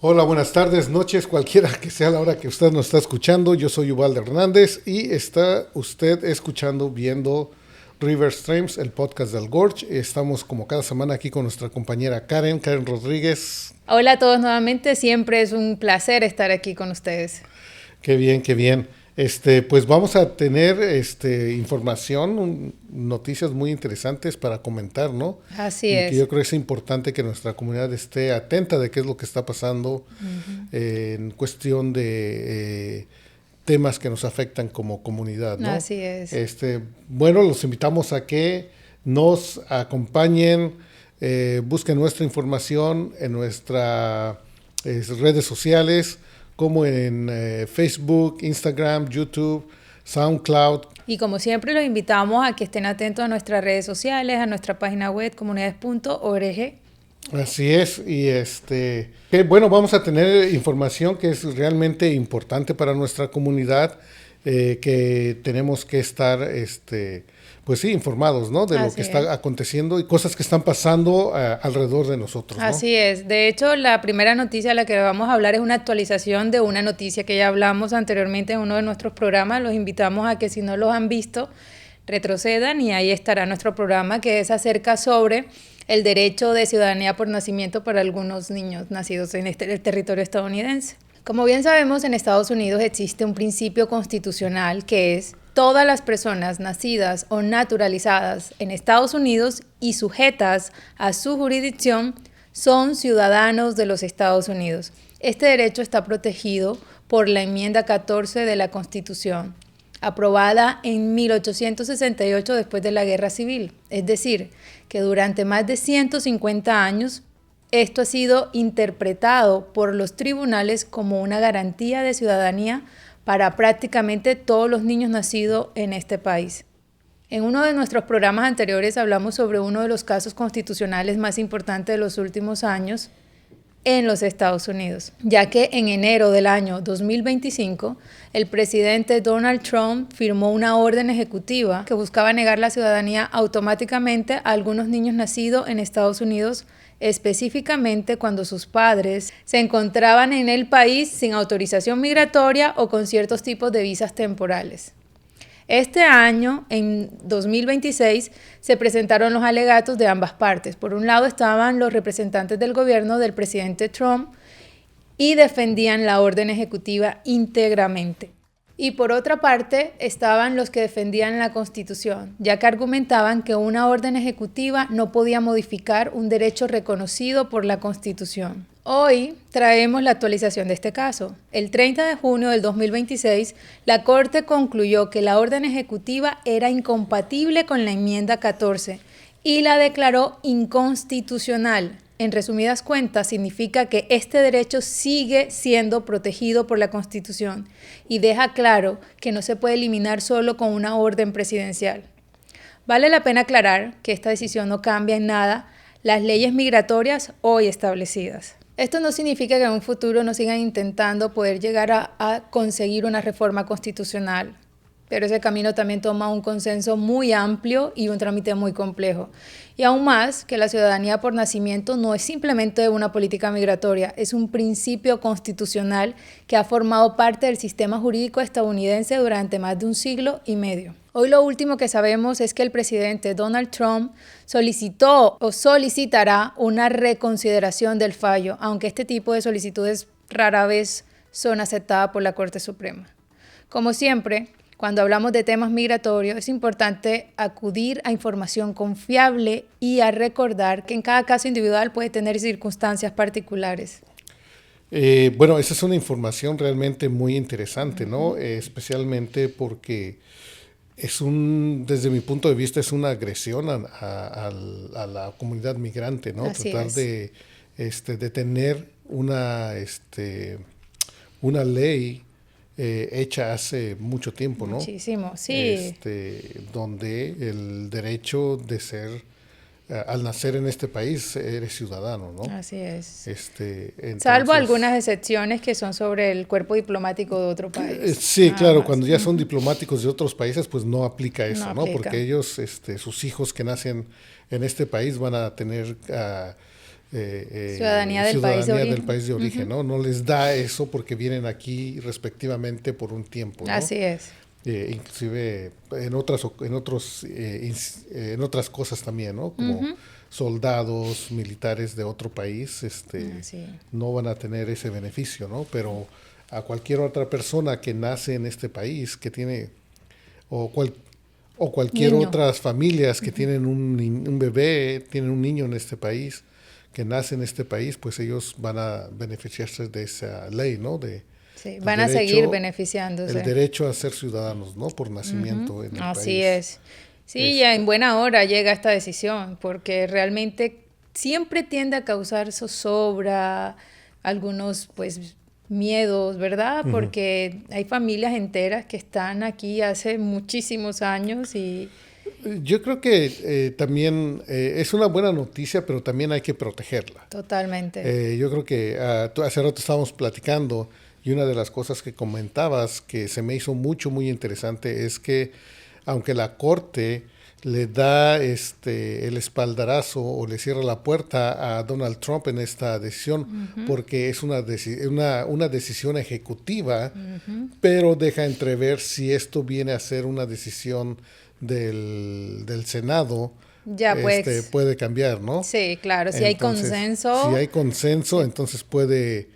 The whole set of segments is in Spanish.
Hola, buenas tardes, noches, cualquiera que sea la hora que usted nos está escuchando. Yo soy Ubaldo Hernández y está usted escuchando, viendo River Streams, el podcast del Gorge. Estamos como cada semana aquí con nuestra compañera Karen Rodríguez. Hola a todos nuevamente, siempre es un placer estar aquí con ustedes. Qué bien, qué bien. Pues vamos a tener información, noticias muy interesantes para comentar, ¿no? Así Y que yo es. creo que es importante que nuestra comunidad esté atenta de qué es lo que está pasando en cuestión de temas que nos afectan como comunidad, ¿no? Así es. Bueno, los invitamos a que nos acompañen, busquen nuestra información en nuestras redes sociales, como en Facebook, Instagram, YouTube, SoundCloud. Y como siempre los invitamos a que estén atentos a nuestras redes sociales, a nuestra página web comunidades.org. Así es, y que, bueno, vamos a tener información que es realmente importante para nuestra comunidad, que tenemos que estar, pues sí, informados, ¿no? De lo que Así es. está aconteciendo y cosas que están pasando alrededor de nosotros, ¿no? Así es. De hecho, la primera noticia de la que vamos a hablar es una actualización de una noticia que ya hablamos anteriormente en uno de nuestros programas. Los invitamos a que si no los han visto, retrocedan y ahí estará nuestro programa que es acerca sobre el derecho de ciudadanía por nacimiento para algunos niños nacidos en el territorio estadounidense. Como bien sabemos, en Estados Unidos existe un principio constitucional que es: todas las personas nacidas o naturalizadas en Estados Unidos y sujetas a su jurisdicción son ciudadanos de los Estados Unidos. Este derecho está protegido por la enmienda 14 de la Constitución, aprobada en 1868 después de la Guerra Civil. Es decir, que durante más de 150 años esto ha sido interpretado por los tribunales como una garantía de ciudadanía para prácticamente todos los niños nacidos en este país. En uno de nuestros programas anteriores hablamos sobre uno de los casos constitucionales más importantes de los últimos años en los Estados Unidos, ya que en enero del año 2025 el presidente Donald Trump firmó una orden ejecutiva que buscaba negar la ciudadanía automáticamente a algunos niños nacidos en Estados Unidos, específicamente cuando sus padres se encontraban en el país sin autorización migratoria o con ciertos tipos de visas temporales. Este año, en 2026, se presentaron los alegatos de ambas partes. Por un lado estaban los representantes del gobierno del presidente Trump y defendían la orden ejecutiva íntegramente. Y por otra parte estaban los que defendían la Constitución, ya que argumentaban que una orden ejecutiva no podía modificar un derecho reconocido por la Constitución. Hoy traemos la actualización de este caso. El 30 de junio del 2026, la Corte concluyó que la orden ejecutiva era incompatible con la enmienda 14 y la declaró inconstitucional. En resumidas cuentas, significa que este derecho sigue siendo protegido por la Constitución y deja claro que no se puede eliminar solo con una orden presidencial. Vale la pena aclarar que esta decisión no cambia en nada las leyes migratorias hoy establecidas. Esto no significa que en un futuro no sigan intentando poder llegar a conseguir una reforma constitucional, pero ese camino también toma un consenso muy amplio y un trámite muy complejo. Y aún más, que la ciudadanía por nacimiento no es simplemente una política migratoria, es un principio constitucional que ha formado parte del sistema jurídico estadounidense durante más de un siglo y medio. Hoy lo último que sabemos es que el presidente Donald Trump solicitó o solicitará una reconsideración del fallo, aunque este tipo de solicitudes rara vez son aceptadas por la Corte Suprema. Como siempre, cuando hablamos de temas migratorios, es importante acudir a información confiable y a recordar que en cada caso individual puede tener circunstancias particulares. Bueno, esa es una información realmente muy interesante, ¿no? Especialmente porque desde mi punto de vista, es una agresión a la comunidad migrante, ¿no? Así Tratar es. de tener una ley hecha hace mucho tiempo, ¿no? Muchísimo, sí. Donde el derecho de ser, al nacer en este país, eres ciudadano, ¿no? Así es. Salvo Entonces, algunas excepciones que son sobre el cuerpo diplomático de otro país, sí, nada claro, más. cuando ya son diplomáticos de otros países, pues no aplica No eso, ¿no? Porque aplica. ellos, sus hijos que nacen en este país van a tener ciudadanía del país de origen. del país de origen, ¿no? No les da eso porque vienen aquí respectivamente por un tiempo, ¿no? Así es. Inclusive en otras cosas también, ¿no? Como soldados, militares de otro país, no van a tener ese beneficio, ¿no? Pero a cualquier otra persona que nace en este país, que tiene, o cualquier otras familias que tienen un bebé, tienen un niño en este país, que nace en este país, pues ellos van a beneficiarse de esa ley, ¿no? Sí, van a seguir beneficiándose. El derecho a ser ciudadanos, ¿no? Por nacimiento en el país. Así es. Sí, ya en buena hora llega esta decisión, porque realmente siempre tiende a causar zozobra, algunos pues miedos, ¿verdad? Porque hay familias enteras que están aquí hace muchísimos años y... Yo creo que también es una buena noticia, pero también hay que protegerla. Totalmente. Yo creo que hace rato estábamos platicando y una de las cosas que comentabas que se me hizo muy interesante es que aunque la Corte le da el espaldarazo o le cierra la puerta a Donald Trump en esta decisión, porque es una decisión ejecutiva, pero deja entrever si esto viene a ser una decisión del Senado, ya pues, puede cambiar, ¿no? Sí, claro, si entonces, hay consenso. Si hay consenso, entonces puede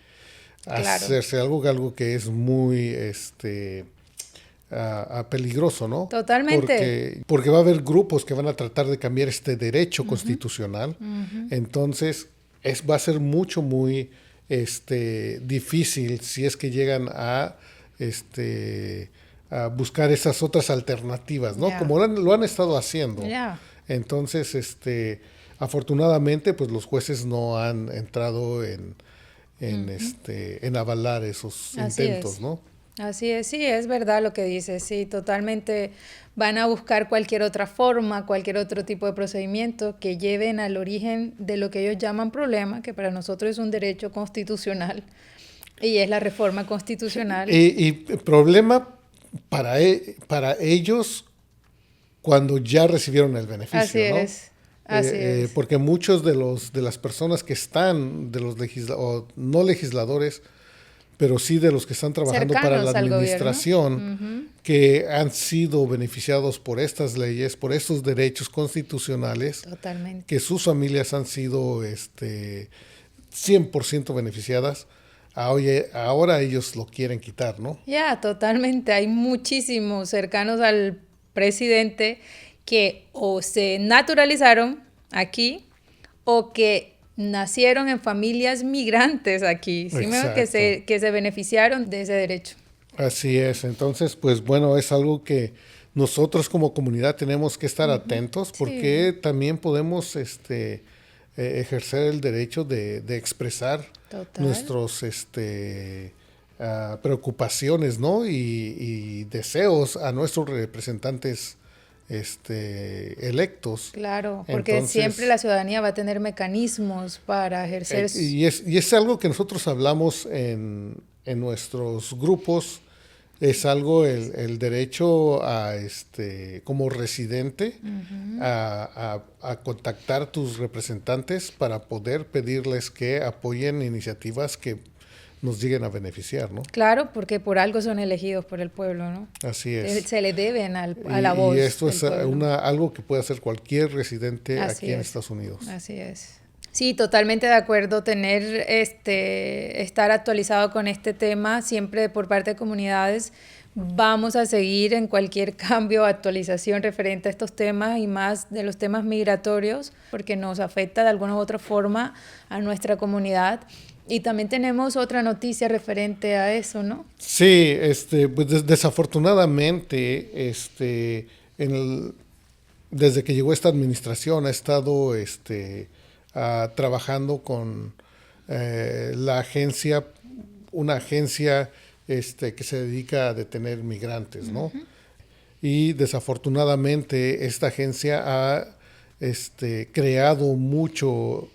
hacerse algo que es muy peligroso, ¿no? Totalmente. Porque va a haber grupos que van a tratar de cambiar este derecho constitucional. Entonces, va a ser muy difícil si es que llegan a buscar esas otras alternativas, ¿no? Como lo han estado haciendo. Entonces, afortunadamente, pues los jueces no han entrado en avalar esos intentos, ¿no? Así es, sí, es verdad lo que dices, sí, totalmente van a buscar cualquier otra forma, cualquier otro tipo de procedimiento que lleven al origen de lo que ellos llaman problema, que para nosotros es un derecho constitucional y es la reforma constitucional. Y problema para ellos cuando ya recibieron el beneficio, así ¿no? Así es. Porque muchos de las personas que están, de los no legisladores, pero sí de los que están trabajando cercanos para la administración, que han sido beneficiados por estas leyes, por estos derechos constitucionales, totalmente, que sus familias han sido 100% beneficiadas. Ahora ellos lo quieren quitar, ¿no? Totalmente. Hay muchísimos cercanos al presidente que o se naturalizaron aquí o que nacieron en familias migrantes aquí, ¿sí? que se beneficiaron de ese derecho. Así es. Entonces, pues bueno, es algo que nosotros como comunidad tenemos que estar atentos porque también podemos ejercer el derecho de expresar nuestros preocupaciones, ¿no? y deseos a nuestros representantes electos. Claro, porque entonces, siempre la ciudadanía va a tener mecanismos para ejercer y es algo que nosotros hablamos en nuestros grupos. Es algo el derecho a como residente a contactar tus representantes para poder pedirles que apoyen iniciativas que nos lleguen a beneficiar, ¿no? Claro, porque por algo son elegidos por el pueblo, ¿no? Así es. Se le deben a la voz. Y esto es algo que puede hacer cualquier residente aquí en Estados Unidos. Así es. Sí, totalmente de acuerdo. Estar actualizado con este tema siempre por parte de comunidades. Vamos a seguir en cualquier cambio o actualización referente a estos temas y más de los temas migratorios, porque nos afecta de alguna u otra forma a nuestra comunidad. Y también tenemos otra noticia referente a eso, ¿no? Sí, pues desafortunadamente, desde que llegó esta administración ha estado trabajando con la agencia, una agencia que se dedica a detener migrantes, ¿no? Y desafortunadamente esta agencia ha creado mucho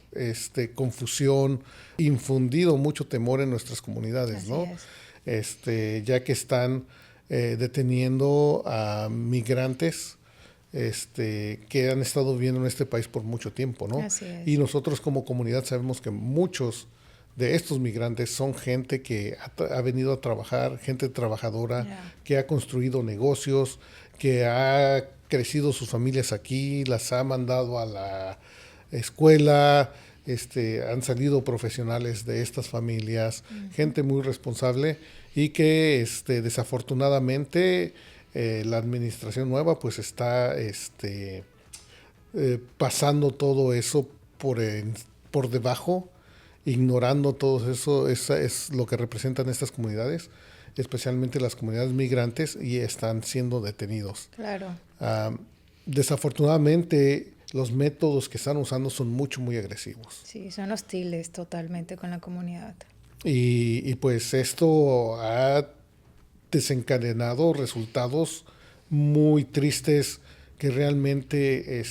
confusión, infundido mucho temor en nuestras comunidades, así ¿no? Ya que están deteniendo a migrantes que han estado viviendo en este país por mucho tiempo, ¿no? Así es. Y nosotros como comunidad sabemos que muchos de estos migrantes son gente que ha venido a trabajar, gente trabajadora, que ha construido negocios, que ha crecido sus familias aquí, las ha mandado a la escuela, han salido profesionales de estas familias, gente muy responsable y que desafortunadamente la administración nueva pues está pasando todo eso por debajo, ignorando todo eso. Esa es lo que representan estas comunidades, especialmente las comunidades migrantes, y están siendo detenidos. Claro. Desafortunadamente, los métodos que están usando son muy agresivos. Sí, son hostiles totalmente con la comunidad. Y pues esto ha desencadenado resultados muy tristes que realmente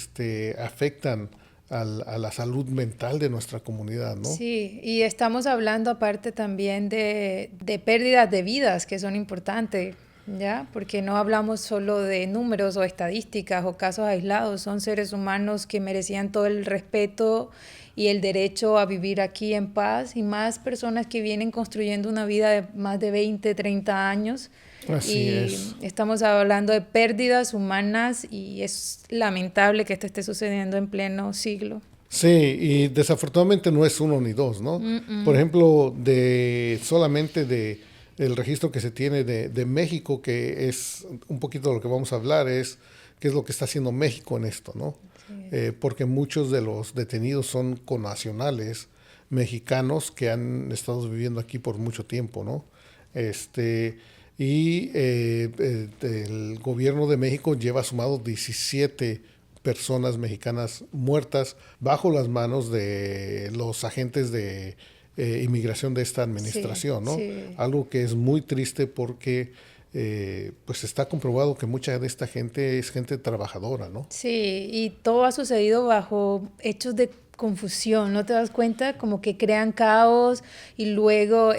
afectan a la salud mental de nuestra comunidad, ¿no? Sí, y estamos hablando aparte también de pérdidas de vidas que son importantes, ¿ya? Porque no hablamos solo de números o estadísticas o casos aislados, son seres humanos que merecían todo el respeto y el derecho a vivir aquí en paz, y más personas que vienen construyendo una vida de más de 20, 30 años. Así es. Estamos hablando de pérdidas humanas y es lamentable que esto esté sucediendo en pleno siglo. Sí, y desafortunadamente no es uno ni dos, ¿no? Por ejemplo, solamente el registro que se tiene de México, que es un poquito de lo que vamos a hablar, es qué es lo que está haciendo México en esto, ¿no? Sí. Porque muchos de los detenidos son connacionales mexicanos que han estado viviendo aquí por mucho tiempo, ¿no? El gobierno de México lleva sumado 17 personas mexicanas muertas bajo las manos de los agentes de inmigración de esta administración, sí, ¿no? Sí. Algo que es muy triste porque pues está comprobado que mucha de esta gente es gente trabajadora, ¿no? Sí, y todo ha sucedido bajo hechos de confusión, ¿no te das cuenta? Como que crean caos y luego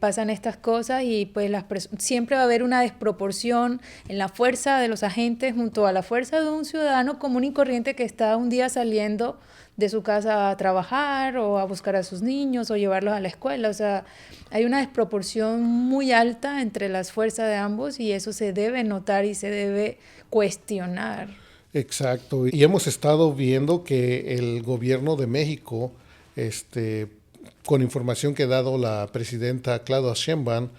pasan estas cosas y pues siempre va a haber una desproporción en la fuerza de los agentes junto a la fuerza de un ciudadano común y corriente que está un día saliendo de su casa a trabajar o a buscar a sus niños o llevarlos a la escuela. O sea, hay una desproporción muy alta entre las fuerzas de ambos y eso se debe notar y se debe cuestionar. Exacto, y hemos estado viendo que el gobierno de México, con información que ha dado la presidenta Claudia Sheinbaum,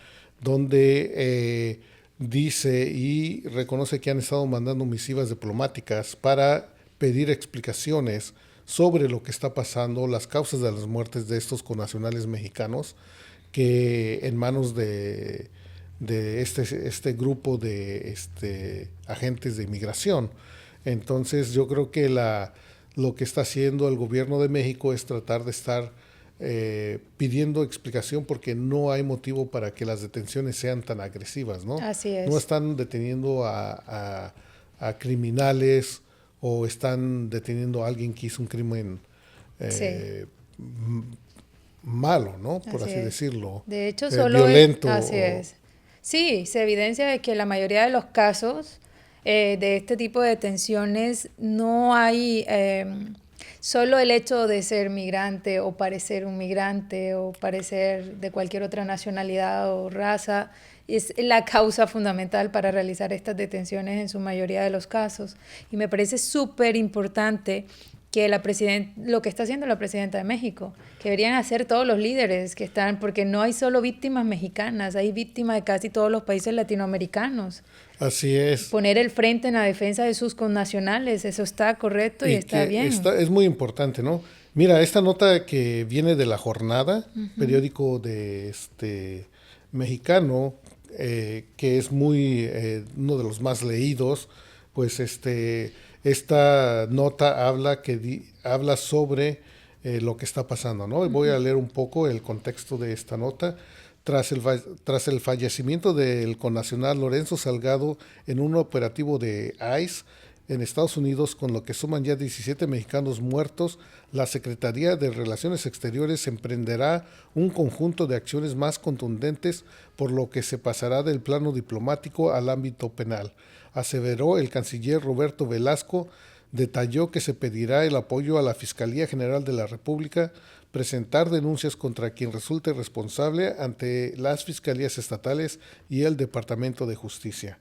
donde dice y reconoce que han estado mandando misivas diplomáticas para pedir explicaciones sobre lo que está pasando, las causas de las muertes de estos connacionales mexicanos, que en manos de este grupo de agentes de inmigración. Entonces yo creo que lo que está haciendo el gobierno de México es tratar de estar pidiendo explicación porque no hay motivo para que las detenciones sean tan agresivas, ¿no? Así es. No están deteniendo a criminales o están deteniendo a alguien que hizo un crimen malo, ¿no? Por así decirlo. De hecho, solo violento. Así es. Sí, se evidencia de que la mayoría de los casos de este tipo de detenciones no hay solo el hecho de ser migrante o parecer un migrante o parecer de cualquier otra nacionalidad o raza es la causa fundamental para realizar estas detenciones en su mayoría de los casos. Y me parece súper importante que lo que está haciendo la presidenta de México, que deberían hacer todos los líderes que están, porque no hay solo víctimas mexicanas, hay víctimas de casi todos los países latinoamericanos. Así es. Poner el frente en la defensa de sus connacionales, eso está correcto y está bien. Es muy importante, ¿no? Mira, esta nota que viene de La Jornada, periódico de mexicano, que es uno de los más leídos, pues esta nota habla sobre lo que está pasando, ¿no? Y voy a leer un poco el contexto de esta nota. Tras el fallecimiento del connacional Lorenzo Salgado en un operativo de ICE, en Estados Unidos, con lo que suman ya 17 mexicanos muertos, la Secretaría de Relaciones Exteriores emprenderá un conjunto de acciones más contundentes, por lo que se pasará del plano diplomático al ámbito penal, aseveró el canciller Roberto Velasco. Detalló que se pedirá el apoyo a la Fiscalía General de la República, presentar denuncias contra quien resulte responsable ante las fiscalías estatales y el Departamento de Justicia.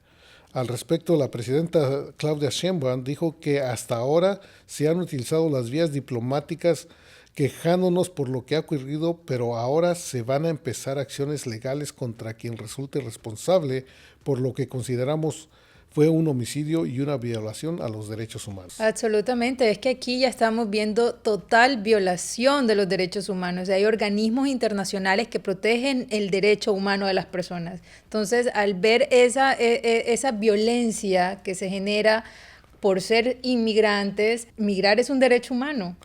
Al respecto, la presidenta Claudia Sheinbaum dijo que hasta ahora se han utilizado las vías diplomáticas quejándonos por lo que ha ocurrido, pero ahora se van a empezar acciones legales contra quien resulte responsable por lo que consideramos fue un homicidio y una violación a los derechos humanos. Absolutamente, es que aquí ya estamos viendo total violación de los derechos humanos. Hay organismos internacionales que protegen el derecho humano de las personas. Entonces, al ver esa violencia que se genera por ser inmigrantes, migrar es un derecho humano.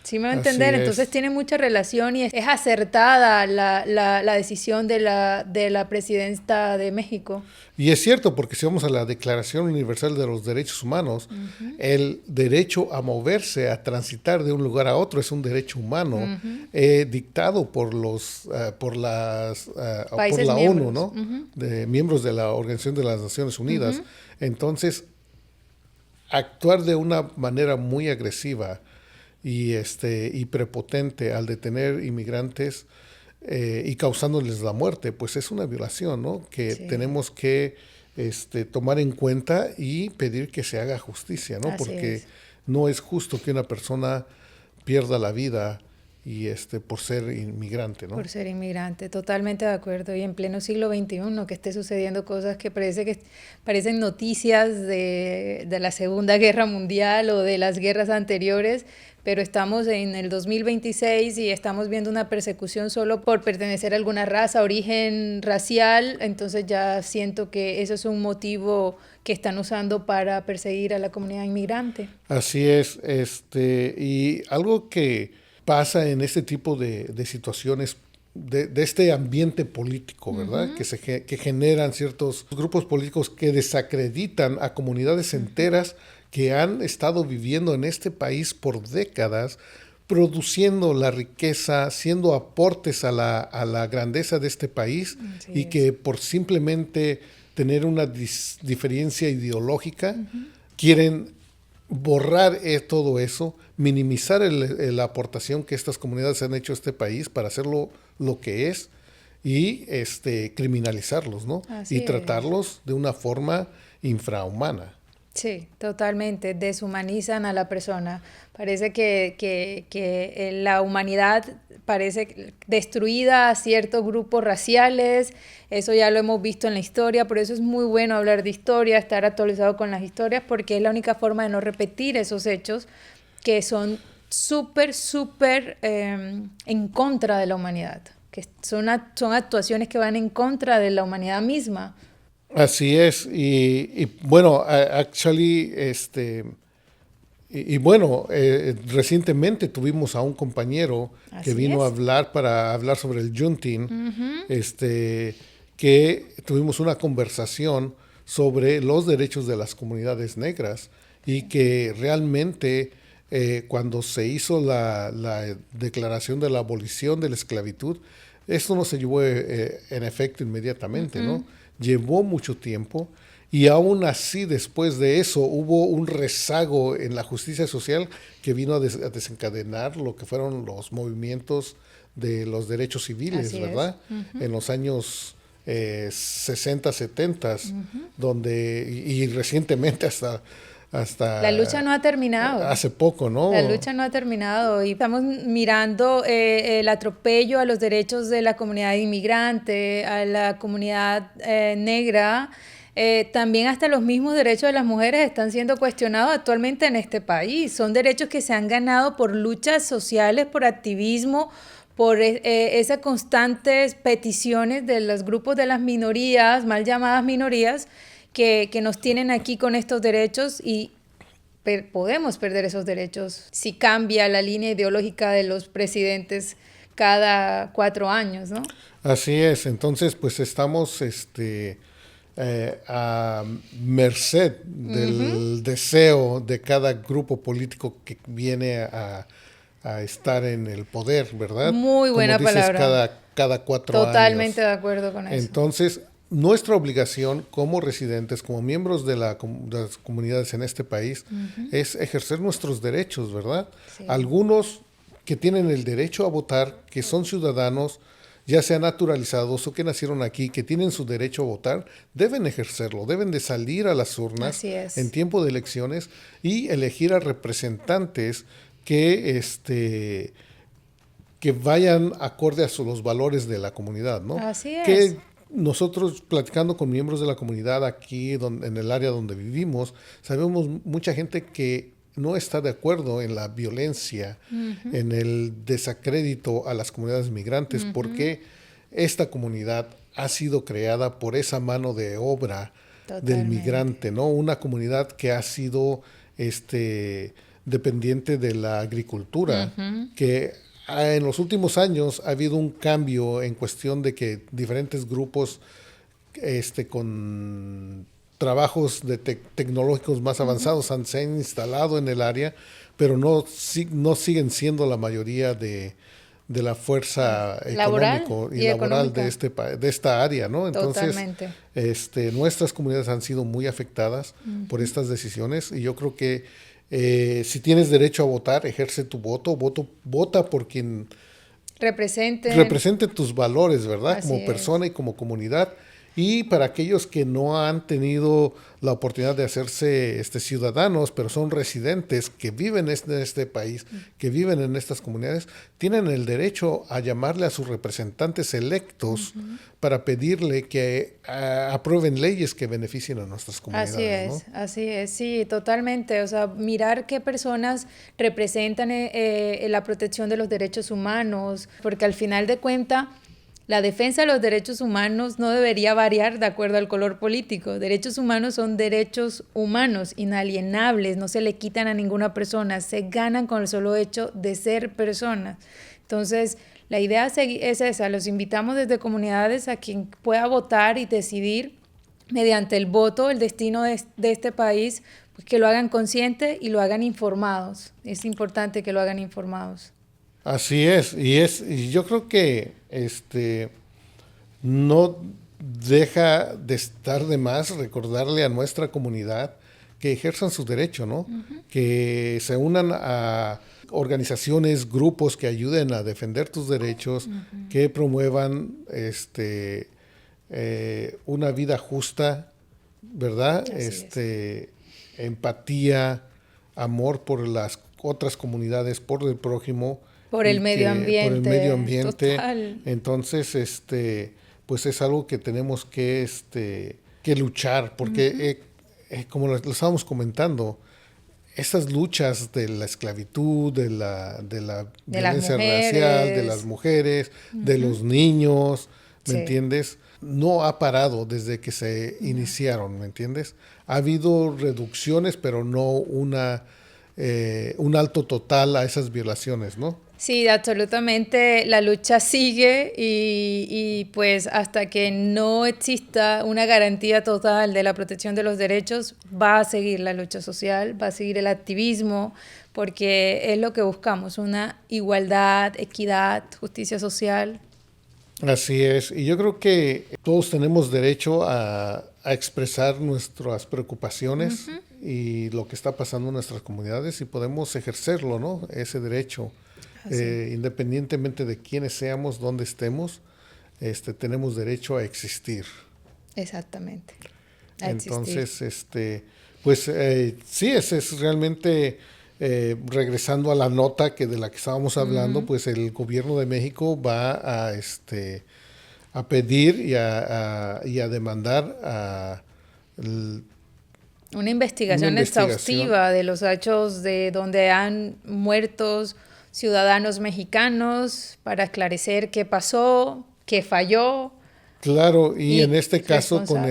¿Sí me va a entender? Entonces tiene mucha relación y es acertada la decisión de la presidenta de México. Y es cierto, porque si vamos a la Declaración Universal de los Derechos Humanos, el derecho a moverse, a transitar de un lugar a otro es un derecho humano dictado por por la ONU, ¿no? De miembros de la Organización de las Naciones Unidas. Entonces, actuar de una manera muy agresiva y prepotente al detener inmigrantes y causándoles la muerte, pues es una violación, ¿no? Que tenemos que tomar en cuenta y pedir que se haga justicia, ¿no? Porque no es justo que una persona pierda la vida por ser inmigrante, ¿no? Por ser inmigrante, totalmente de acuerdo. Y en pleno siglo XXI que esté sucediendo cosas que parecen noticias de la Segunda Guerra Mundial o de las guerras anteriores, pero estamos en el 2026 y estamos viendo una persecución solo por pertenecer a alguna raza, origen racial. Entonces ya siento que eso es un motivo que están usando para perseguir a la comunidad inmigrante. Así es, y algo que pasa en este tipo de situaciones, de este ambiente político, ¿verdad? Que generan ciertos grupos políticos que desacreditan a comunidades enteras que han estado viviendo en este país por décadas, produciendo la riqueza, siendo aportes a la grandeza de este país, y que por simplemente tener una diferencia ideológica quieren borrar todo eso, minimizar la aportación que estas comunidades han hecho a este país para hacerlo lo que es y criminalizarlos, ¿no? Así y tratarlos de una forma infrahumana. Sí, totalmente. Deshumanizan a la persona. Parece que la humanidad parece destruida a ciertos grupos raciales. Eso ya lo hemos visto en la historia. Por eso es muy bueno hablar de historia, estar actualizado con las historias, porque es la única forma de no repetir esos hechos que son súper en contra de la humanidad. Que son actuaciones que van en contra de la humanidad misma. Así es, y bueno, actually, recientemente tuvimos a un compañero que vino a hablar para hablar sobre el Juneteenth, que tuvimos una conversación sobre los derechos de las comunidades negras y que realmente cuando se hizo la declaración de la abolición de la esclavitud, esto no se llevó en efecto inmediatamente, ¿no? Llevó mucho tiempo y aún así después de eso hubo un rezago en la justicia social que vino a desencadenar lo que fueron los movimientos de los derechos civiles, así ¿verdad? En los años 60, 70, y recientemente hasta la lucha no ha terminado. Hace poco, ¿no? La lucha no ha terminado y estamos mirando el atropello a los derechos de la comunidad inmigrante, a la comunidad negra. También hasta los mismos derechos de las mujeres están siendo cuestionados actualmente en este país. Son derechos que se han ganado por luchas sociales, por activismo, por esas constantes peticiones de los grupos de las minorías, mal llamadas minorías, que nos tienen aquí con estos derechos y podemos perder esos derechos si cambia la línea ideológica de los presidentes cada 4 años, ¿no? Así es, entonces pues estamos a merced del deseo de cada grupo político que viene a estar en el poder, ¿verdad? Muy buena Como dices, palabra. cada 4 Totalmente años. de acuerdo con eso. Entonces, nuestra obligación como residentes, como miembros de las comunidades en este país, es ejercer nuestros derechos, ¿verdad? Sí. Algunos que tienen el derecho a votar, que son ciudadanos, ya sean naturalizados o que nacieron aquí, que tienen su derecho a votar, deben ejercerlo, deben de salir a las urnas Así es. en tiempo de elecciones y elegir a representantes que vayan acorde a los valores de la comunidad, ¿no? Así es. Que nosotros, platicando con miembros de la comunidad aquí en el área donde vivimos, sabemos mucha gente que no está de acuerdo en la violencia, en el desacrédito a las comunidades migrantes, porque esta comunidad ha sido creada por esa mano de obra del migrante, ¿no? Una comunidad que ha sido dependiente de la agricultura, que en los últimos años ha habido un cambio en cuestión de que diferentes grupos con trabajos tecnológicos más avanzados se han instalado en el área, pero no siguen siendo la mayoría de la fuerza económico y laboral de esta área, ¿no? Entonces, nuestras comunidades han sido muy afectadas por estas decisiones y yo creo que si tienes derecho a votar, ejerce tu voto, vota por quien represente tus valores, ¿verdad? Así como persona y como comunidad. Y para aquellos que no han tenido la oportunidad de hacerse ciudadanos, pero son residentes que viven en este país, que viven en estas comunidades, tienen el derecho a llamarle a sus representantes electos para pedirle que aprueben leyes que beneficien a nuestras comunidades. Así es, sí, totalmente. O sea, mirar qué personas representan la protección de los derechos humanos, porque al final de cuentas, la defensa de los derechos humanos no debería variar de acuerdo al color político. Derechos humanos son derechos humanos, inalienables, no se le quitan a ninguna persona, se ganan con el solo hecho de ser personas. Entonces, la idea es esa, los invitamos desde comunidades a quien pueda votar y decidir mediante el voto el destino de este país, pues que lo hagan consciente y lo hagan informados. Es importante que lo hagan informados. Así es, y yo creo que no deja de estar de más recordarle a nuestra comunidad que ejerzan su derecho, ¿no? Que se unan a organizaciones, grupos que ayuden a defender tus derechos, que promuevan una vida justa, ¿verdad? Empatía, amor por las otras comunidades, por el prójimo. Por el medio ambiente. Por el medio ambiente. Total. Entonces, pues es algo que tenemos que luchar, porque como lo estábamos comentando, estas luchas de la esclavitud, de la violencia racial, de las mujeres, de los niños, ¿me entiendes? No ha parado desde que se iniciaron, ¿me entiendes? Ha habido reducciones, pero no un alto total a esas violaciones, ¿no? Sí, absolutamente. La lucha sigue y pues hasta que no exista una garantía total de la protección de los derechos, va a seguir la lucha social, va a seguir el activismo, porque es lo que buscamos, una igualdad, equidad, justicia social. Así es, y yo creo que todos tenemos derecho a expresar nuestras preocupaciones y lo que está pasando en nuestras comunidades y podemos ejercerlo, ¿no? Ese derecho. Independientemente de quiénes seamos, dónde estemos, tenemos derecho a existir. Exactamente. Entonces, pues sí, es realmente, regresando a la nota de la que estábamos hablando, pues el gobierno de México va a pedir y a demandar una investigación exhaustiva de los hechos de donde han muerto ciudadanos mexicanos para esclarecer qué pasó, qué falló. Claro, y en este caso con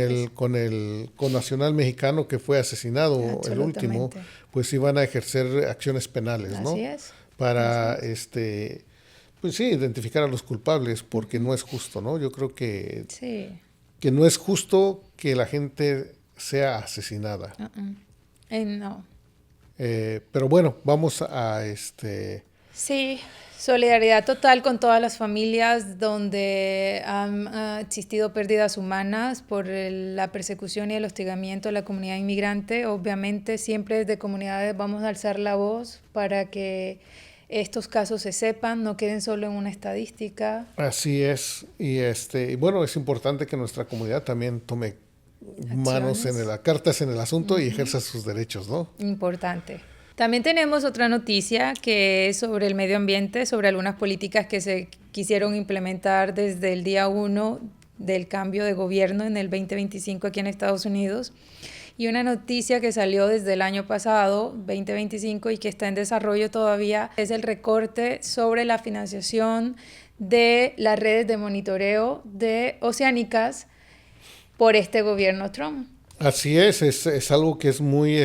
el connacional mexicano que fue asesinado, el último, pues iban a ejercer acciones penales, ¿no? Así es. Para pues sí, identificar a los culpables, porque no es justo, ¿no? Yo creo que que no es justo que la gente sea asesinada. No. Pero bueno, vamos a Sí, solidaridad total con todas las familias donde han existido pérdidas humanas por la persecución y el hostigamiento de la comunidad inmigrante. Obviamente siempre desde comunidades vamos a alzar la voz para que estos casos se sepan, no queden solo en una estadística. Así es, y bueno, es importante que nuestra comunidad también tome manos cartas en el asunto y ejerza sus derechos, ¿no? Importante. También tenemos otra noticia que es sobre el medio ambiente, sobre algunas políticas que se quisieron implementar desde el día 1 del cambio de gobierno en el 2025 aquí en Estados Unidos. Y una noticia que salió desde el año pasado, 2025, y que está en desarrollo todavía, es el recorte sobre la financiación de las redes de monitoreo de oceánicas por este gobierno Trump. Así es algo que es muy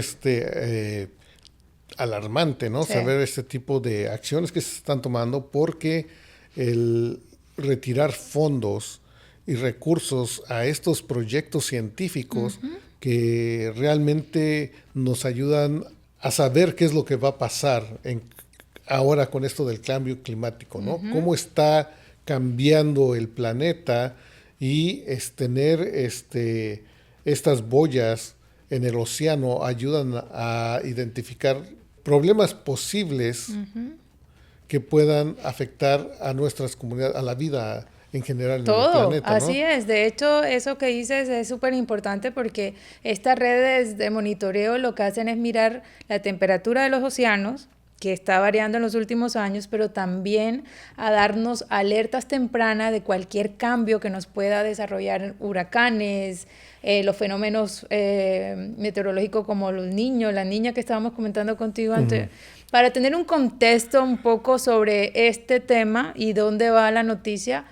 alarmante, ¿no? Sí. Saber este tipo de acciones que se están tomando, porque el retirar fondos y recursos a estos proyectos científicos que realmente nos ayudan a saber qué es lo que va a pasar ahora con esto del cambio climático, ¿no? Cómo está cambiando el planeta y tener estas boyas en el océano ayudan a identificar problemas posibles que puedan afectar a nuestras comunidades, a la vida en general en el planeta, ¿no? Así es. De hecho, eso que dices es súper importante porque estas redes de monitoreo lo que hacen es mirar la temperatura de los océanos, que está variando en los últimos años, pero también a darnos alertas tempranas de cualquier cambio que nos pueda desarrollar huracanes, los fenómenos meteorológicos como los niños, la niña que estábamos comentando contigo antes, para tener un contexto un poco sobre este tema y dónde va la noticia.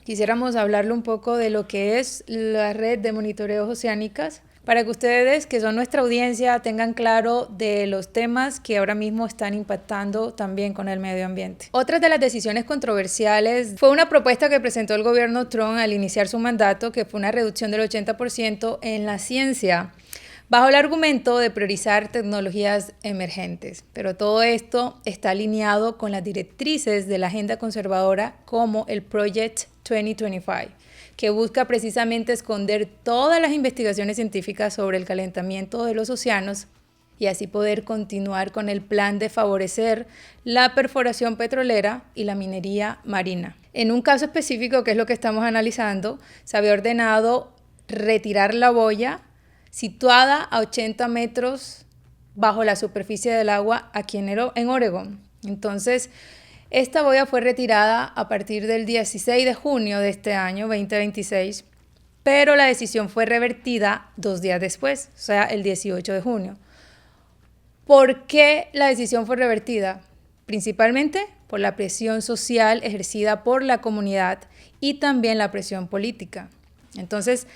Quisiéramos hablarle un poco de lo que es la red de monitoreos oceánicas, para que ustedes, que son nuestra audiencia, tengan claro de los temas que ahora mismo están impactando también con el medio ambiente. Otra de las decisiones controversiales fue una propuesta que presentó el gobierno Trump al iniciar su mandato, que fue una reducción del 80% en la ciencia, bajo el argumento de priorizar tecnologías emergentes. Pero todo esto está alineado con las directrices de la agenda conservadora como el Project 2025, que busca precisamente esconder todas las investigaciones científicas sobre el calentamiento de los océanos y así poder continuar con el plan de favorecer la perforación petrolera y la minería marina. En un caso específico, que es lo que estamos analizando, se había ordenado retirar la boya situada a 80 metros bajo la superficie del agua aquí en Oregón. Entonces, esta boya fue retirada a partir del 16 de junio de este año, 2026, pero la decisión fue revertida 2 días después, o sea, el 18 de junio. ¿Por qué la decisión fue revertida? Principalmente por la presión social ejercida por la comunidad y también la presión política. Entonces,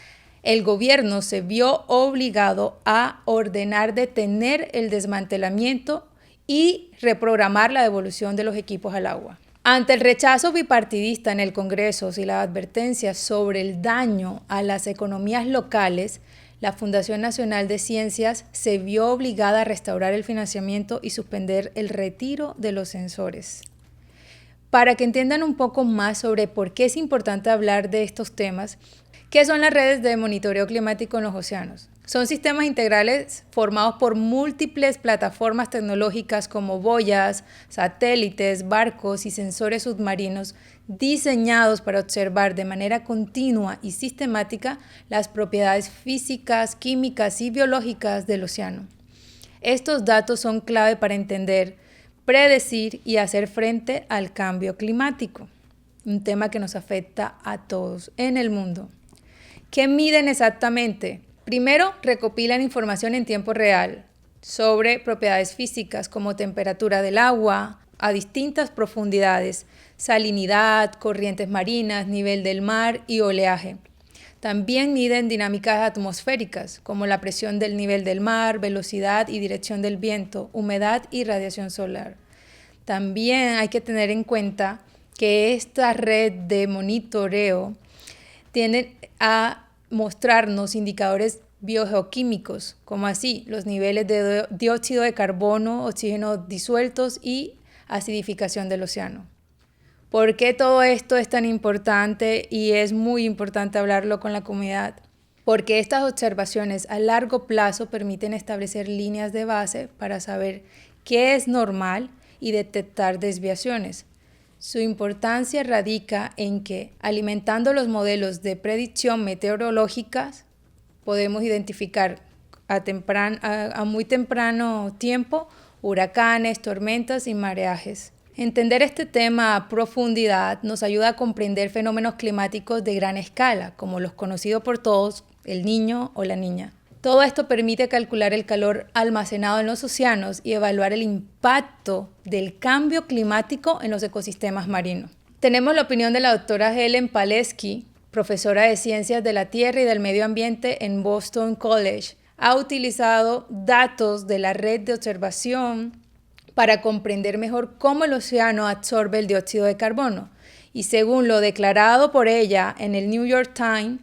el gobierno se vio obligado a ordenar detener el desmantelamiento y reprogramar la devolución de los equipos al agua. Ante el rechazo bipartidista en el Congreso y las advertencias sobre el daño a las economías locales, la Fundación Nacional de Ciencias se vio obligada a restaurar el financiamiento y suspender el retiro de los sensores. Para que entiendan un poco más sobre por qué es importante hablar de estos temas, ¿qué son las redes de monitoreo climático en los océanos? Son sistemas integrales formados por múltiples plataformas tecnológicas como boyas, satélites, barcos y sensores submarinos diseñados para observar de manera continua y sistemática las propiedades físicas, químicas y biológicas del océano. Estos datos son clave para entender, predecir y hacer frente al cambio climático, un tema que nos afecta a todos en el mundo. ¿Qué miden exactamente? Primero, recopilan información en tiempo real sobre propiedades físicas como temperatura del agua a distintas profundidades, salinidad, corrientes marinas, nivel del mar y oleaje. También miden dinámicas atmosféricas como la presión del nivel del mar, velocidad y dirección del viento, humedad y radiación solar. También hay que tener en cuenta que esta red de monitoreo tiende a mostrarnos indicadores biogeoquímicos, como así los niveles de dióxido de carbono, oxígeno disueltos y acidificación del océano. ¿Por qué todo esto es tan importante y es muy importante hablarlo con la comunidad? Porque estas observaciones a largo plazo permiten establecer líneas de base para saber qué es normal y detectar desviaciones. Su importancia radica en que, alimentando los modelos de predicción meteorológicas, podemos identificar a muy temprano tiempo huracanes, tormentas y mareajes. Entender este tema a profundidad nos ayuda a comprender fenómenos climáticos de gran escala, como los conocidos por todos, el Niño o la Niña. Todo esto permite calcular el calor almacenado en los océanos y evaluar el impacto del cambio climático en los ecosistemas marinos. Tenemos la opinión de la doctora Helen Palesky, profesora de Ciencias de la Tierra y del Medio Ambiente en Boston College. Ha utilizado datos de la red de observación para comprender mejor cómo el océano absorbe el dióxido de carbono. Y según lo declarado por ella en el New York Times,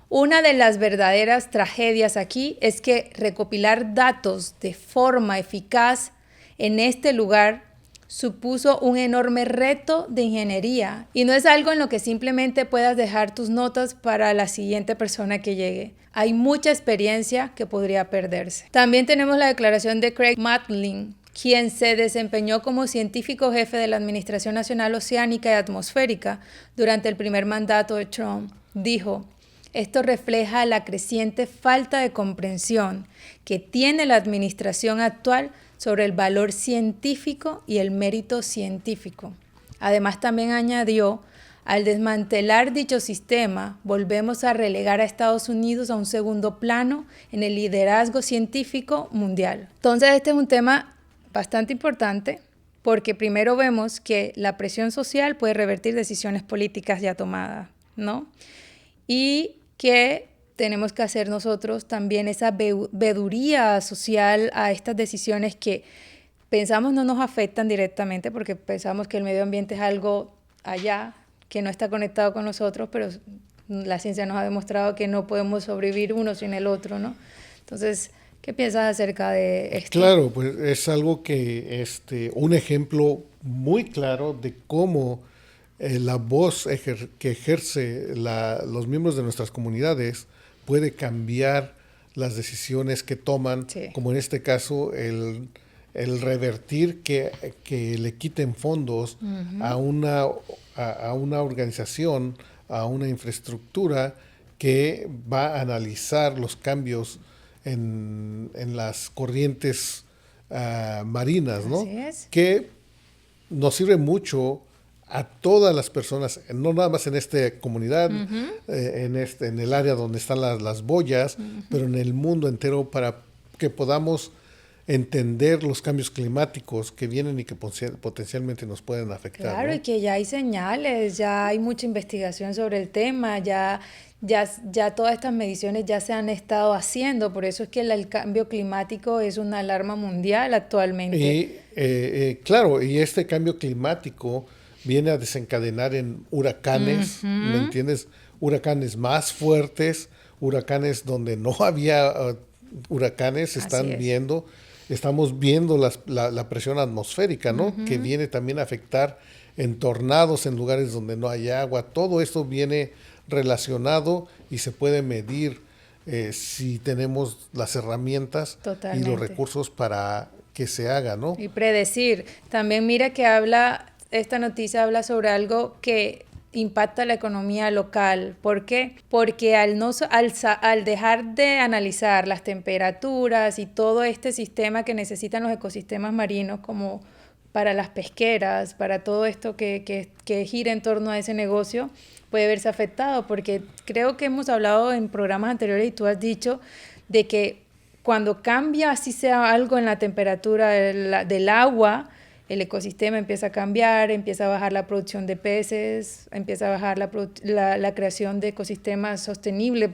una de las verdaderas tragedias aquí es que recopilar datos de forma eficaz en este lugar supuso un enorme reto de ingeniería y no es algo en lo que simplemente puedas dejar tus notas para la siguiente persona que llegue. Hay mucha experiencia que podría perderse. También tenemos la declaración de Craig Matlin, quien se desempeñó como científico jefe de la Administración Nacional Oceánica y Atmosférica durante el primer mandato de Trump. Dijo: esto refleja la creciente falta de comprensión que tiene la administración actual sobre el valor científico y el mérito científico. Además, también añadió: al desmantelar dicho sistema, volvemos a relegar a Estados Unidos a un segundo plano en el liderazgo científico mundial. Entonces, este es un tema bastante importante porque primero vemos que la presión social puede revertir decisiones políticas ya tomadas, ¿no? Y que tenemos que hacer nosotros también esa veeduría social a estas decisiones que pensamos no nos afectan directamente porque pensamos que el medio ambiente es algo allá que no está conectado con nosotros, pero la ciencia nos ha demostrado que no podemos sobrevivir uno sin el otro, ¿no? Entonces, ¿qué piensas acerca de esto? Claro, pues es algo que, un ejemplo muy claro de cómo la voz que ejerce los miembros de nuestras comunidades puede cambiar las decisiones que toman, sí, como en este caso el revertir que le quiten fondos a una organización, a una infraestructura que va a analizar los cambios en las corrientes marinas, ¿no? Así es. Que nos sirve mucho a todas las personas, no nada más en esta comunidad, en el área donde están las boyas, pero en el mundo entero, para que podamos entender los cambios climáticos que vienen y que potencialmente nos pueden afectar. Claro, ¿no? Y que ya hay señales, ya hay mucha investigación sobre el tema, ya todas estas mediciones ya se han estado haciendo, por eso es que el cambio climático es una alarma mundial actualmente. Y claro, y este cambio climático viene a desencadenar en huracanes, ¿me entiendes? Huracanes más fuertes, huracanes donde no había huracanes, estamos viendo la presión atmosférica, ¿no? Que viene también a afectar en tornados en lugares donde no hay agua. Todo esto viene relacionado y se puede medir si tenemos las herramientas y los recursos para que se haga, ¿no? Y predecir. También mira que esta noticia habla sobre algo que impacta la economía local. ¿Por qué? Porque al dejar de analizar las temperaturas y todo este sistema que necesitan los ecosistemas marinos, como para las pesqueras, para todo esto que gira en torno a ese negocio, puede verse afectado, porque creo que hemos hablado en programas anteriores y tú has dicho de que cuando cambia, así sea algo en la temperatura del agua, el ecosistema empieza a cambiar, empieza a bajar la producción de peces, empieza a bajar la creación de ecosistemas sostenibles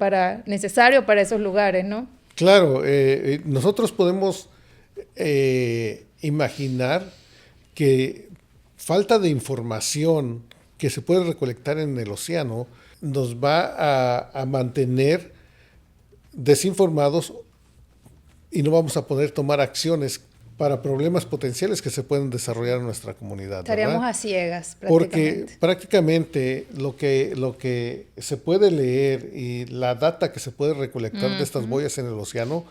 necesario para esos lugares, ¿no? Claro, nosotros podemos imaginar que falta de información que se puede recolectar en el océano nos va a mantener desinformados y no vamos a poder tomar acciones para problemas potenciales que se pueden desarrollar en nuestra comunidad. Estaríamos ¿verdad? a ciegas, Porque prácticamente lo que se puede leer y la data que se puede recolectar de estas boyas en el océano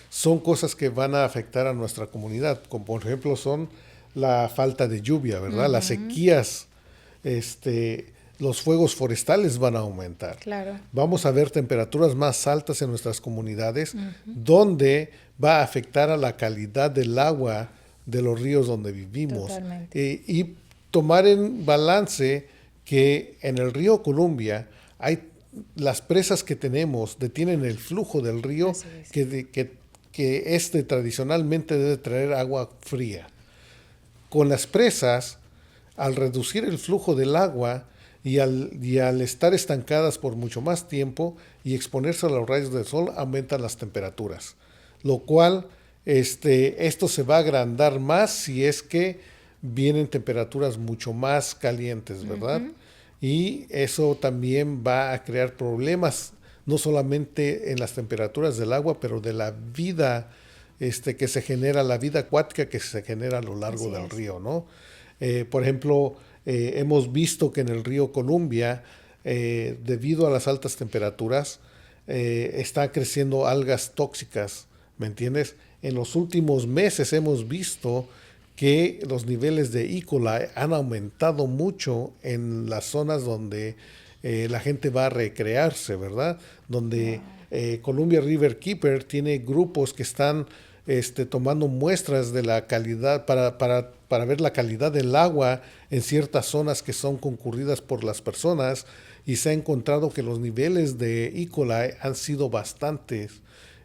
son cosas que van a afectar a nuestra comunidad, como por ejemplo son la falta de lluvia, ¿verdad? Las sequías, los fuegos forestales van a aumentar. Claro. Vamos a ver temperaturas más altas en nuestras comunidades, donde va a afectar a la calidad del agua de los ríos donde vivimos. Y tomar en balance que en el río Columbia hay las presas que tenemos detienen el flujo del río que tradicionalmente debe traer agua fría. Con las presas, al reducir el flujo del agua y al estar estancadas por mucho más tiempo y exponerse a los rayos del sol, aumentan las temperaturas, lo cual esto se va a agrandar más si es que vienen temperaturas mucho más calientes, ¿verdad? Y eso también va a crear problemas, no solamente en las temperaturas del agua, pero de la vida que se genera, la vida acuática que se genera a lo largo del río, ¿no? Por ejemplo, hemos visto que en el río Columbia, debido a las altas temperaturas, están creciendo algas tóxicas, ¿me entiendes? En los últimos meses hemos visto que los niveles de E. coli han aumentado mucho en las zonas donde la gente va a recrearse, ¿verdad? Donde Columbia River Keeper tiene grupos que están tomando muestras de la calidad para ver la calidad del agua en ciertas zonas que son concurridas por las personas, y se ha encontrado que los niveles de E. coli han sido bastantes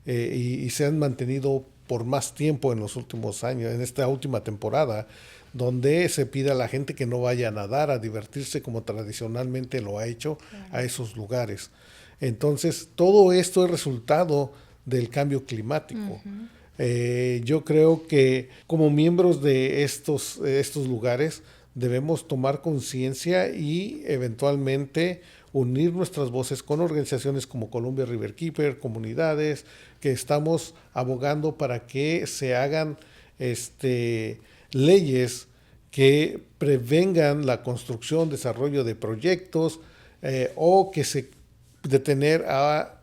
y se han mantenido por más tiempo en los últimos años, en esta última temporada, donde se pide a la gente que no vaya a nadar, a divertirse como tradicionalmente lo ha hecho a esos lugares. Entonces, todo esto es resultado del cambio climático. Yo creo que como miembros de estos lugares debemos tomar conciencia y eventualmente unir nuestras voces con organizaciones como Columbia River Keeper, comunidades, que estamos abogando para que se hagan leyes que prevengan la construcción, desarrollo de proyectos o que se detener a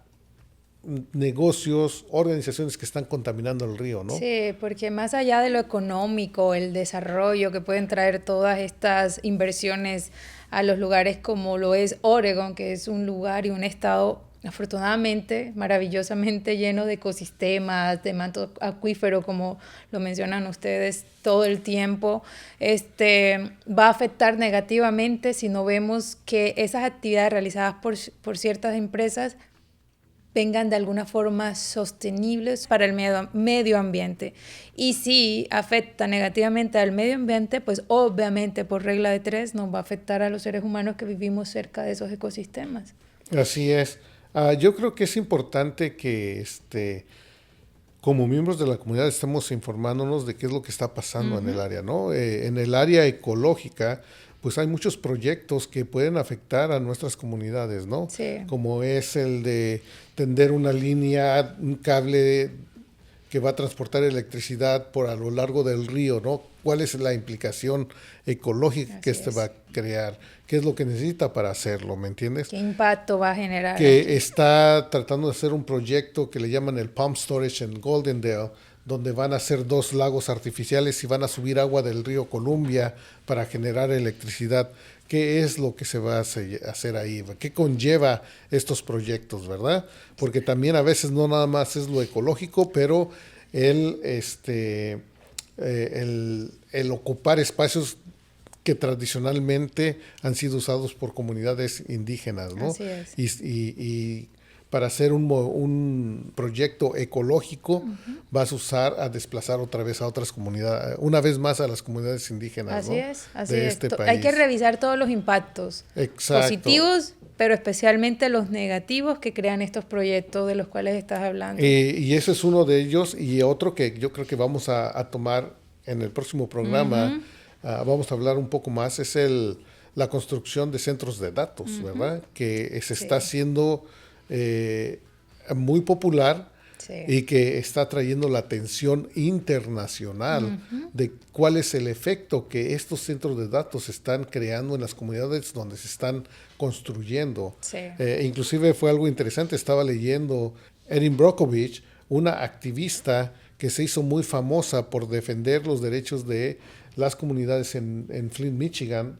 negocios, organizaciones que están contaminando el río, ¿no? Sí, porque más allá de lo económico, el desarrollo que pueden traer todas estas inversiones a los lugares como lo es Oregon, que es un lugar y un estado afortunadamente, maravillosamente lleno de ecosistemas, de manto acuífero, como lo mencionan ustedes todo el tiempo, va a afectar negativamente si no vemos que esas actividades realizadas por ciertas empresas vengan de alguna forma sostenibles para el medio ambiente. Y si afecta negativamente al medio ambiente, pues obviamente por regla de tres nos va a afectar a los seres humanos que vivimos cerca de esos ecosistemas. Así es. Yo creo que es importante que como miembros de la comunidad estemos informándonos de qué es lo que está pasando en el área, ¿no? En el área ecológica, pues hay muchos proyectos que pueden afectar a nuestras comunidades, ¿no? Sí. Como es el de tender una línea, un cable que va a transportar electricidad a lo largo del río, ¿no? ¿Cuál es la implicación ecológica que va a crear? ¿Qué es lo que necesita para hacerlo? ¿Me entiendes? ¿Qué impacto va a generar? Que está tratando de hacer un proyecto que le llaman el Pump Storage en Goldendale, donde van a hacer 2 lagos artificiales y van a subir agua del río Columbia para generar electricidad. ¿Qué es lo que se va a hacer ahí? ¿Qué conlleva estos proyectos, verdad? Porque también a veces no nada más es lo ecológico, pero el ocupar espacios que tradicionalmente han sido usados por comunidades indígenas, ¿no? Así es. Y para hacer un proyecto ecológico, vas a desplazar otra vez a otras comunidades, una vez más a las comunidades indígenas, así ¿no? es, así de es. este país. Hay que revisar todos los impactos positivos, pero especialmente los negativos que crean estos proyectos de los cuales estás hablando. Y ese es uno de ellos, y otro que yo creo que vamos a tomar en el próximo programa, vamos a hablar un poco más, es la construcción de centros de datos, ¿verdad? Que se está haciendo muy popular Sí. y que está trayendo la atención internacional de cuál es el efecto que estos centros de datos están creando en las comunidades donde se están construyendo. Sí. Inclusive fue algo interesante, estaba leyendo Erin Brockovich, una activista que se hizo muy famosa por defender los derechos de las comunidades en Flint, Michigan,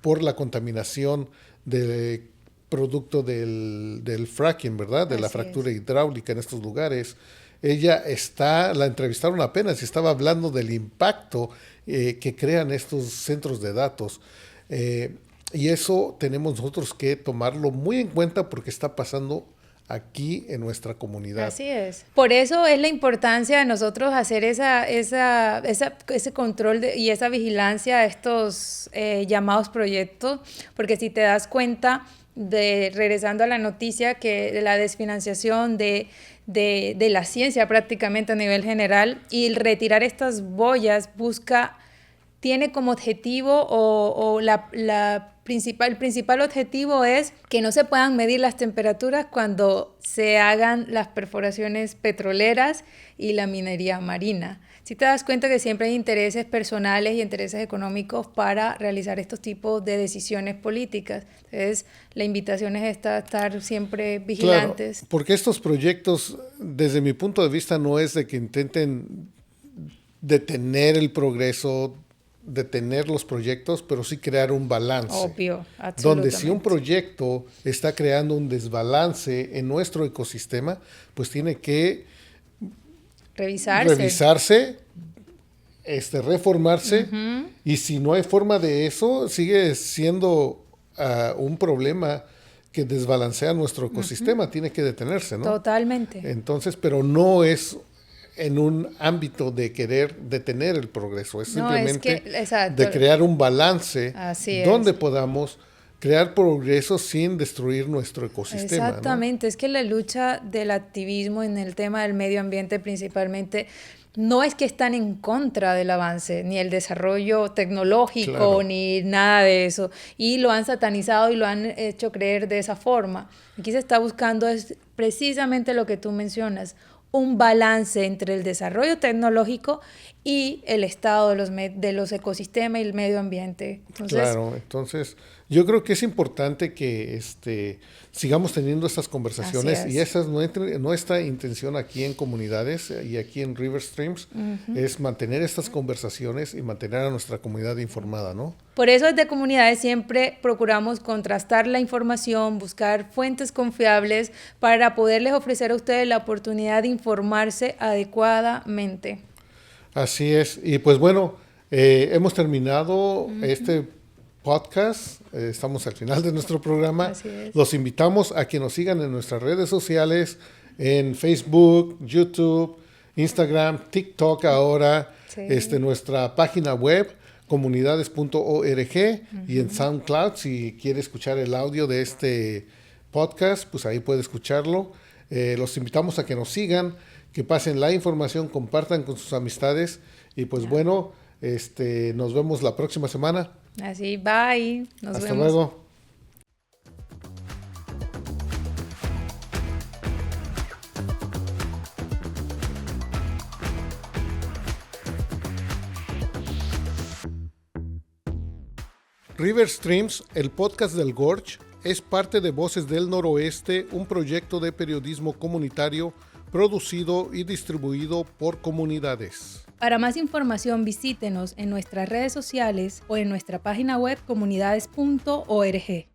por la contaminación de producto del fracking, ¿verdad? De la fractura hidráulica en estos lugares. La entrevistaron apenas y estaba hablando del impacto que crean estos centros de datos. Y eso tenemos nosotros que tomarlo muy en cuenta porque está pasando aquí en nuestra comunidad. Así es. Por eso es la importancia de nosotros hacer ese control y esa vigilancia a estos llamados proyectos, porque si te das cuenta, regresando a la noticia, que de la desfinanciación de la ciencia prácticamente a nivel general, y el retirar estas boyas tiene como objetivo el principal objetivo es que no se puedan medir las temperaturas cuando se hagan las perforaciones petroleras y la minería marina. Si te das cuenta que siempre hay intereses personales y intereses económicos para realizar estos tipos de decisiones políticas. Entonces, la invitación es estar siempre vigilantes. Claro, porque estos proyectos, desde mi punto de vista, no es de que intenten detener el progreso, detener los proyectos, pero sí crear un balance. Obvio, absolutamente. Donde si un proyecto está creando un desbalance en nuestro ecosistema, pues tiene que revisarse, reformarse, y si no hay forma de eso, sigue siendo un problema que desbalancea nuestro ecosistema, tiene que detenerse, ¿no? Totalmente. Entonces, pero no es en un ámbito de querer detener el progreso, es simplemente de crear un balance donde podamos crear progreso sin destruir nuestro ecosistema. Exactamente, ¿no? Es que la lucha del activismo en el tema del medio ambiente principalmente no es que están en contra del avance, ni el desarrollo tecnológico, ni nada de eso, y lo han satanizado y lo han hecho creer de esa forma. Aquí se está buscando es precisamente lo que tú mencionas, un balance entre el desarrollo tecnológico y el estado de los ecosistemas y el medio ambiente. Entonces yo creo que es importante que sigamos teniendo estas conversaciones, y esa es nuestra intención aquí en Comunidades y aquí en River Streams, es mantener estas conversaciones y mantener a nuestra comunidad informada, ¿no? Por eso desde Comunidades siempre procuramos contrastar la información, buscar fuentes confiables para poderles ofrecer a ustedes la oportunidad de informarse adecuadamente. Así es. Y pues bueno, hemos terminado este podcast. Estamos al final de nuestro programa. Así es. Los invitamos a que nos sigan en nuestras redes sociales, en Facebook, YouTube, Instagram, TikTok ahora, nuestra página web, comunidades.org, y en SoundCloud. Si quiere escuchar el audio de este podcast, pues ahí puede escucharlo. Los invitamos a que nos sigan, que pasen la información, compartan con sus amistades, y pues bueno, nos vemos la próxima semana. Así, bye. Nos Hasta vemos. luego. River Streams, el podcast del Gorge, es parte de Voces del Noroeste, un proyecto de periodismo comunitario producido y distribuido por Comunidades. Para más información visítenos en nuestras redes sociales o en nuestra página web comunidades.org.